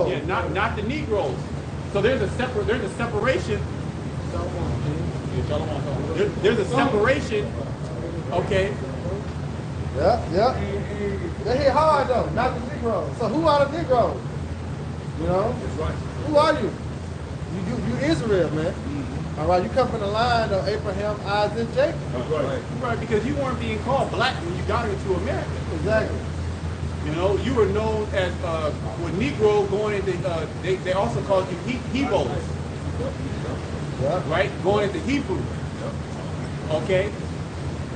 Negroes. Yeah, not the Negroes. So there's a separation. There's a separation. Okay. Yeah. They hit hard though, not the Negroes. So who are the Negroes? You know? That's right. Who are you? You Israel, man. All right, you come from the line of Abraham, Isaac, Jacob. That's right. Right, because you weren't being called black when you got into America. Exactly. You know, you were known as with Negro going into. They also called you Hebrews. Yeah. Right, going into Hebrew. Okay.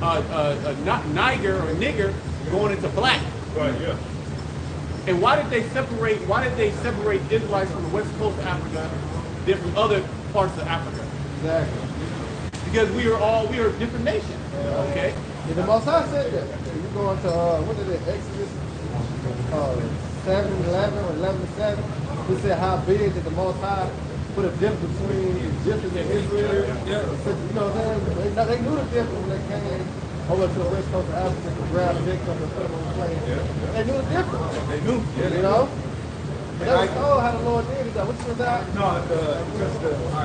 Not Niger or nigger going into black. Right. Yeah. And why did they separate? Why did they separate Israelites from the west coast of Africa, than from other parts of Africa? Exactly. Because we are different nations. Okay. Yeah, the Most High said that. You go into what is it? Exodus 7:11 or 11:7. He said how big that the Most High put a difference between Egyptians and Israel. Yeah. You know what I'm saying? They knew the difference when they came over to the west coast of Africa to grab Jacob and put him on the plane. Yeah. They knew the difference. They knew. Yeah, you know? But they was told how the Lord did it. What you was that? No,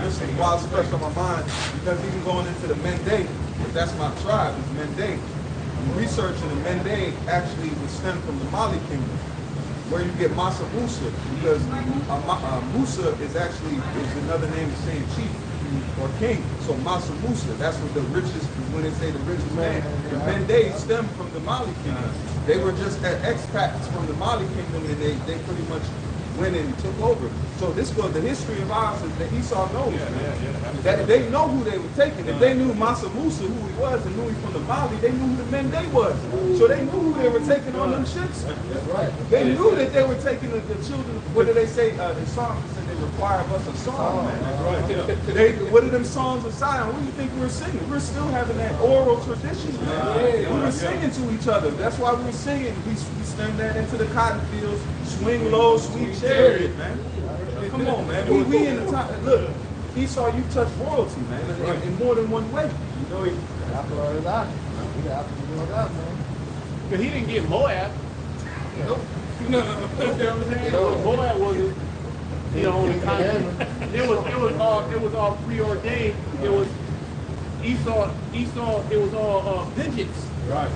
this is why it's fresh on my mind, because even going into the Mende, that's my tribe, is Mende. I'm researching the Mende actually was stemmed from the Mali kingdom, where you get Masa Musa, because Musa is another name of saying chief or king. So Masa Musa, that's what the richest, when they say the richest man. The Mende stemmed from the Mali kingdom. They were just expats from the Mali kingdom, and they pretty much went and took over. So this was the history of ours is that Esau knows. That they know who they were taking. If they knew Masa Musa, who he was, and knew he from the Mali, they knew who the Mende was. So they knew who they were taking on them ships. They knew that they were taking the children. What do they say? The psalms said they require of us a song. What are them songs of Zion? What do you think we're singing? We're still having that oral tradition. We were singing to each other. That's why we were singing. We stemmed that into the cotton fields. Swing low, sweet chariot, man. Come on, man. We in the time. Look, Esau, you touch royalty, man, in more than one way. You know, But he didn't get Moab. Nope. You know what I'm saying? Moab wasn't, on the continent. It was all preordained. It was Esau. It was all vengeance. Right.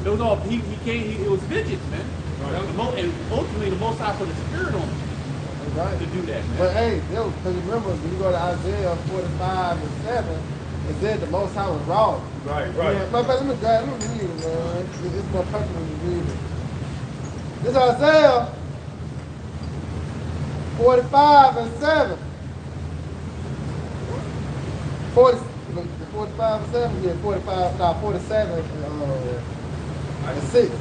It was all he came. It was vengeance, man. Right. And ultimately, the Most High put a spirit on him to do that, man. But hey, because remember, when you go to Isaiah 45:7, it said the Most High was raw. Right. Yeah, but let me read it, man. It's more perfect when you read it. This is Isaiah 45:7. 45:7? Yeah, 47 and 6.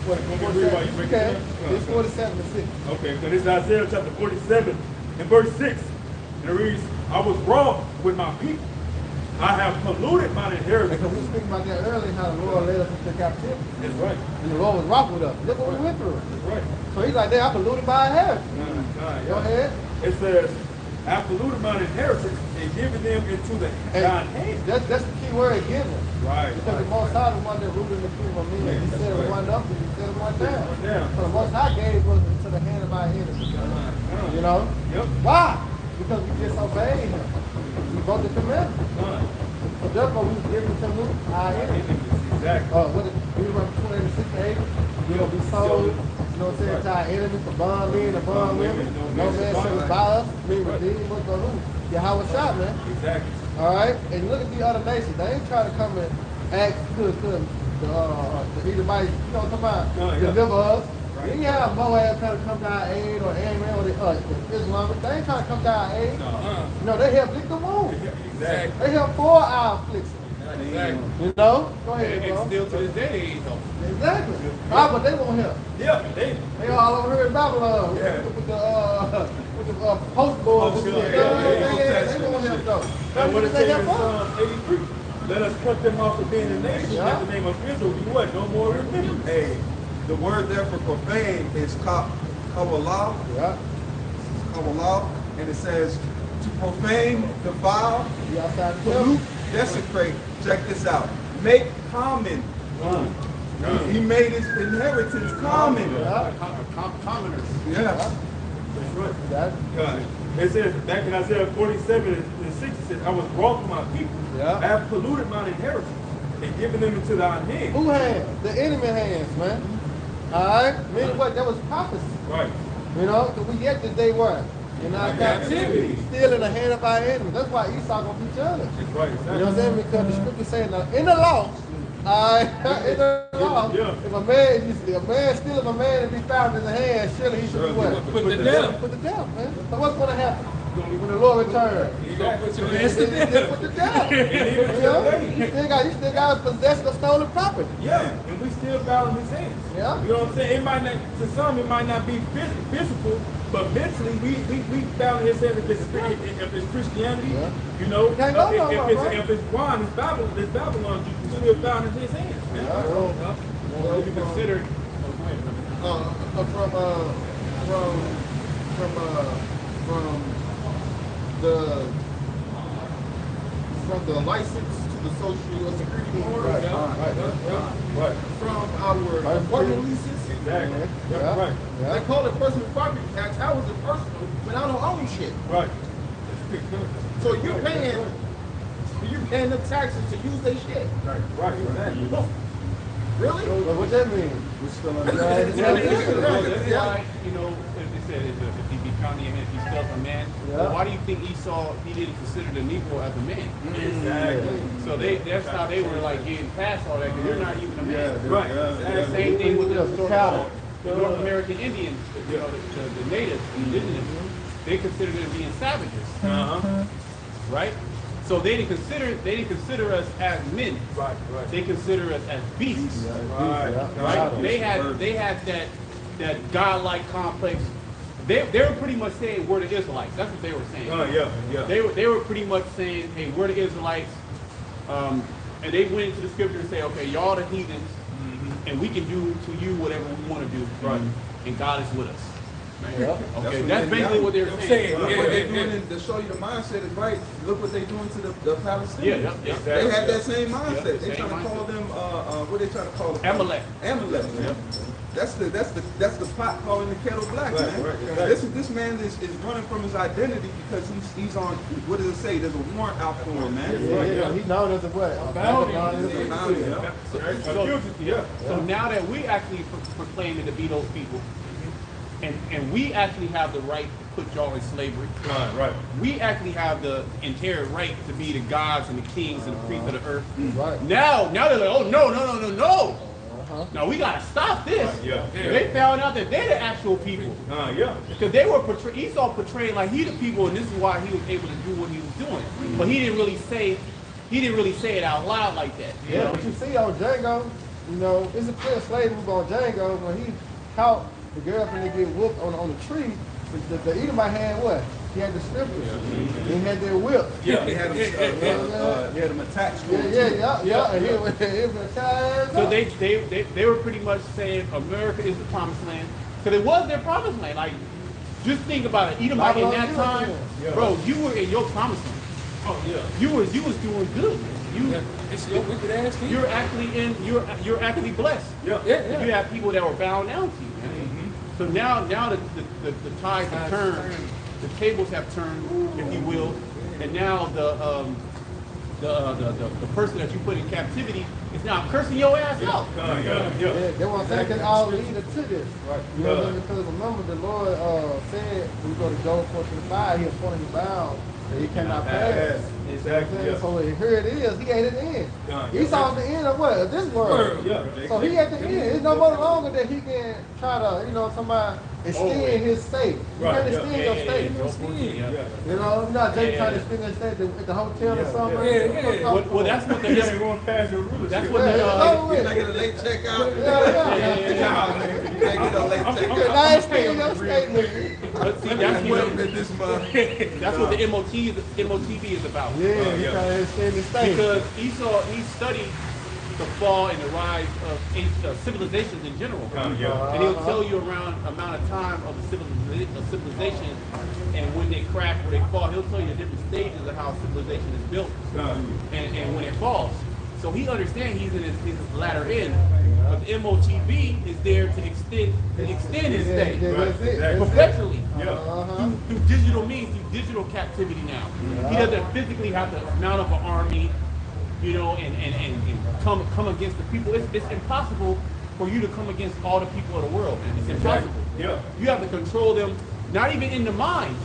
Okay, it's 47 and 6. Okay, so this is Isaiah chapter 47 and verse 6. And it reads, I was wroth with my people. I have polluted my inheritance. Because we were speaking about that earlier, how the Lord led us into captivity. That's right. And the Lord was wroth with us. Look what we went through. That's right. So he's like, I polluted my inheritance. Go ahead. It says, I have polluted my inheritance and given them into the thine hand. That's the key word, given. Right. Because the Most High the one that ruled in the kingdom of men. He said it one up and he said it one down. So the Most High gave us into the hand of our enemies. You know? Yep. Why? Because we disobeyed him. We broke the commandment. So therefore we was given to who? Our enemies. Exactly. What is Deuteronomy 28:6-8? We will be sold. You know what I'm saying? To our enemies, the bond men, the bond women. No man shall buy us. We redeem us by who? Yahweh shot, man. Exactly. All right? And look at the other nations. They ain't trying to come and ask the Edomites, talking about deliver us. Right. You ain't have Moab trying to come to our aid or Ammon or the Islamic. They ain't trying to come to our aid. No, they help lick the wound. Exactly. They help for our affliction. Exactly. You know? Go ahead, and still to this day, they ain't help. Exactly. But they won't help. Yeah, they all over here in Babylon with the post boards. They won't help though. And what it says in Psalm 83, let us cut them off of being a nation. Let the name of Israel be what? No more remembered. Hey, the word there for profane is kawalah. Yeah. Kawalah. And it says to profane, defile, pollute, desecrate. Check this out. Make common. He made his inheritance common. Commoners. Yeah. That's right. That, It says, back in Isaiah 47 and 6, it says, I was wroth with my people. Yeah. I have polluted mine inheritance and given them into thine hand. who hands? The enemy hands, man. Alright? Meaning what? That was prophecy. Right. You know, because we get this day what? In our captivity. Still in the hand of our enemy. That's why Esau gonna be jealous. That's right. You know what I'm saying? Because the scripture saying in the law, in the law, if a man steals a man and be found in the hand, surely he should be what? Put the death. Put the death, man. So what's gonna happen? When the Lord returns, You gonna put your Put the death. You still got possessed of stolen property. Yeah, and we still bow in his hands. Yeah. You know what I'm saying? It might not, to some, it might not be physical, but mentally, we bow in his hands if it's Christianity. Yeah. You know, Can't go nowhere, if it's Juan, it's Babylon, you can still bow in his hands. Man. Yeah. You consider from the license to the social security order, Right. from our employment leases. exactly. Yeah. Right. Yeah. They call it personal property tax. How is it personal when I don't own shit? Right. So you're paying them taxes to use their shit. Right. Exactly. Really? Well, what that mean? That's why, you know, as they said, if he be counting him, if he still a man, well, why do you think Esau, he didn't consider the Negro as a man? Exactly. So that's how they were like getting past all that, because you're not even a man. Right. The same thing with the North American Indians, you know, the natives, the indigenous, they considered them being savages. Right? So they didn't consider us as men. Right. They consider us as beasts. Right. They had that godlike complex. They were pretty much saying we're the Israelites. That's what they were saying. They were pretty much saying, hey, we're the Israelites. And they went into the scripture and say, okay, y'all the heathens, and we can do to you whatever we want to do. Right. And God is with us. Okay, that's basically what they're saying. What they're doing to show you the mindset is right. Look what they're doing to the Palestinians. Yeah. They had that same mindset. Yeah, They trying to call them what they trying to call them? Amalek. Man. That's the pot calling the kettle black, man. This man is running from his identity because he's on, what does it say? There's a warrant out for him, man. Yeah. He's known as a what? So now that we actually proclaiming to be those people, and we actually have the right to put y'all in slavery. Right. We actually have the inherent right to be the gods and the kings and the priests of the earth. Right. Now they're like, oh no. Now we gotta stop this. They found out that they're the actual people. Because they were Esau portrayed like he the people, and this is why he was able to do what he was doing. But he didn't really say it out loud like that. Yeah, but you see on Django, you know, it's a clear slave move on Django when he caught the girl when they get whooped on the tree. The Edomite had what? He had the scriptures. He had their whip. He had them attached to him. Yeah. And he was attached. So they were pretty much saying America is the promised land. Because it was their promised land. Like, just think about it. Edomite in that time, bro, you were in your promised land. Oh yeah. You was doing good. You're actually blessed. You have people that were bound down to you. So now the tides have turned, the tables have turned, if you will, and now the person that you put in captivity is now cursing your ass out. They want to take all leader to this. Right. You know what I mean? Because remember the Lord said when we go to Job 4:25, he appointed you bound that he cannot pass. Exactly. So here it is. He ain't at the end. He's on the end of what? Of this world. So he at the end. It's no more longer that he can try to, somebody extend his state. You can't extend your state. You know, not Jay trying to extend his state at the hotel or something. Well, that's what they're going past your rules. That's what Can I get a late checkout? Now extend your state. But see, that's what the MOTB is about. Yeah, he trying to extend his state. Because Esau, he studied the fall and the rise of civilizations in general. And he'll tell you around amount of time of the civilization, and when they crack, when they fall, he'll tell you the different stages of how civilization is built and when it falls. So he understands he's in his latter end. But the MOTB is there to extend his stay That's perpetually Uh-huh. through digital means, through digital captivity now. He doesn't physically have to mount up an army, you know, and come against the people. It's impossible for you to come against all the people of the world, man. It's impossible. Yeah. You have to control them, not even in the mind,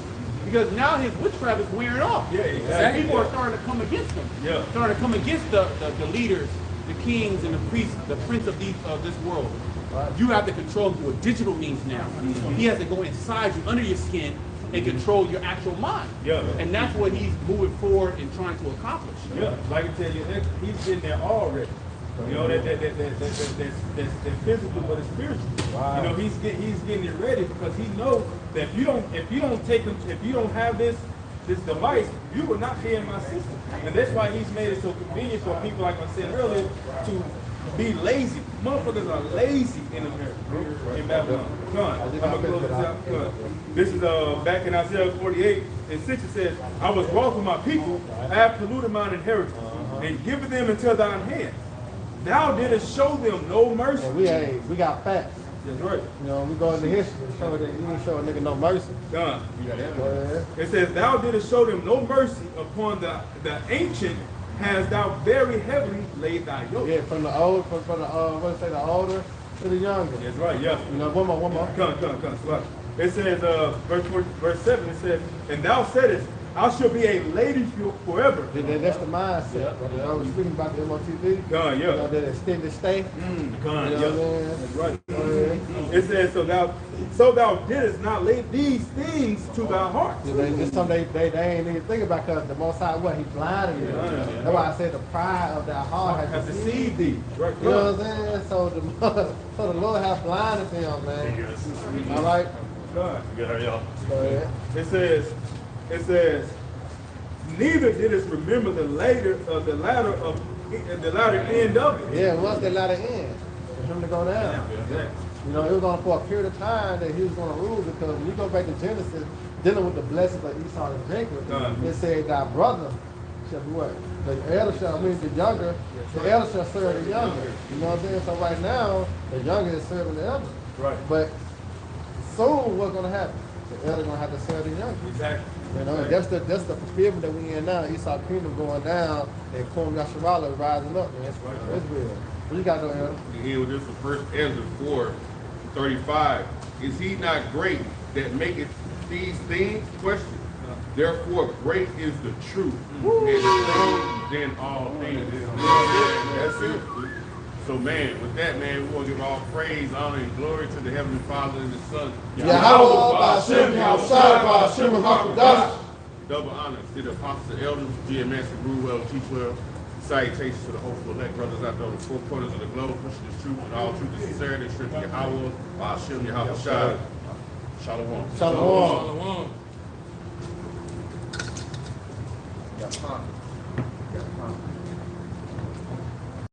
because now his witchcraft is wearing off. Yeah, exactly. People are starting to come against him. Yeah. Starting to come against the leaders, the kings and the priests, the prince of this world. Right. You have to control him through a digital means now. He has to go inside you, under your skin, and control your actual mind. Yeah. And that's what he's moving forward and trying to accomplish. Yeah, like I tell you, he's been there already. You know, that's physical, but it's spiritual. Wow. You know, he's getting it ready because he knows that if you don't take him, if you don't have this device, you will not be in my system. And that's why he's made it so convenient for people, like I said earlier, to be lazy. Motherfuckers are lazy in America, in Babylon. Come on, I'm gonna close this out. Come on. This is back in Isaiah 48 and 6. It says, "I was wroth with my people, I have polluted mine inheritance, and given them into thine hand. Thou didst show them no mercy." And we got facts. That's right. You know, we go into history and show that you ain't show a nigga no mercy. Done. Go ahead. It says, "Thou didst show them no mercy upon the ancient, has thou very heavily laid thy yoke." Yeah, from the older to the younger. That's right. Yeah. You know, one more. Come. Slow. It says, verse 7. It says, "And thou saidest, I shall be a lady forever." That's the mindset. I was speaking about the MOTV. Yeah. You know, that extended stay. Gone. You know what I'm saying? That's right. It says, so thou didst not lay these things to thy heart. It's something they ain't even think about, because the Most High, what, he blinded you. That's why I said the pride of their heart has deceived thee. Right. You know what I'm saying? So the Lord has blinded them, man. All right? God. Good, how are y'all? Go ahead. It says, "Neither didst remember the latter end of it." Yeah, what's the latter end? For him to go down. You know, it was on for a period of time that he was going to rule, because when you go back to Genesis, dealing with the blessings of Esau and Jacob, it said thy brother shall be what? The elder shall, the younger, the elder shall serve the younger. You know what I'm saying? So right now, the younger is serving the elder. Right. But soon, what's going to happen? The elder going to have to serve the younger. Exactly. You know, that's the fulfillment that we in now. Esau kingdom going down, and Kum Yasharala rising up. Man. That's real. What you got though, elder? Here with this is First Ezra 4:35. Is he not great that maketh these things? Question. Therefore, great is the truth, and stronger than all things. That's it. So, man, with that, man, we want to give all praise, honor, and glory to the Heavenly Father and the Son. Double honor to the apostles, elders, GMS, and rule well, teach well. Salutations to the hopeful elect brothers out there on the four corners of the globe, pushing the truth and all truth and sincerity, strength to Yahweh, Hashem, Yahweh, Shai. Shalom. Shalom. Got time.